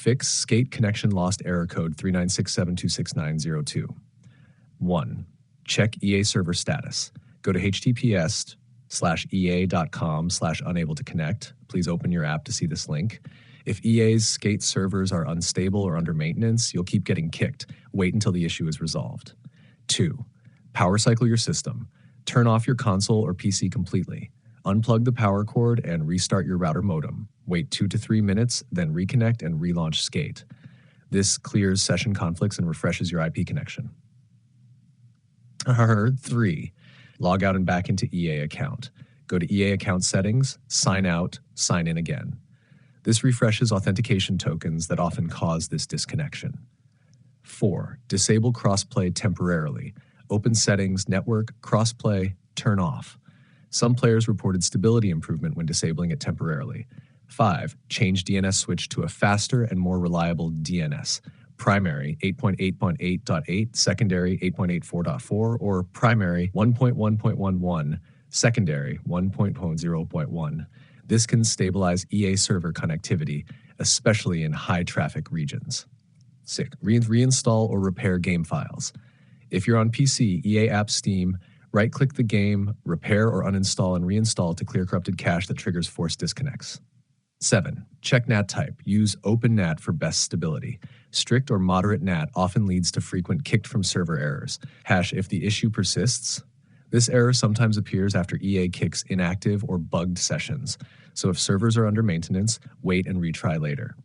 Fix skate connection lost error code 3967266902. 1. Check EA server status. Go to https:/ea.com/unable to connect. Please open your app to see this link. If EA's skate servers are unstable or under maintenance, you'll keep getting kicked. Wait until the issue is resolved. 2. Power cycle your system. Turn off your console or PC completely. Unplug the power cord and restart your router modem. Wait 2 to 3 minutes, then reconnect and relaunch Skate. This clears session conflicts and refreshes your IP connection. 3. Log out and back into EA account. Go to EA account settings, sign out, sign in again. This refreshes authentication tokens that often cause this disconnection. 4. Disable crossplay temporarily. Open settings, network, crossplay, turn off. Some players reported stability improvement when disabling it temporarily. 5. Change DNS switch to a faster and more reliable DNS. Primary 8.8.8.8, secondary 8.84.4, or primary 1.1.11, secondary 1.0.1. This can stabilize EA server connectivity, especially in high-traffic regions. 6. Reinstall or repair game files. If you're on PC, EA App Steam, right-click the game, repair or uninstall and reinstall to clear corrupted cache that triggers forced disconnects. 7. Check NAT type. Use OpenNAT for best stability. Strict or moderate NAT often leads to frequent kicked from server errors. If the issue persists. This error sometimes appears after EA kicks inactive or bugged sessions, so if servers are under maintenance, wait and retry later.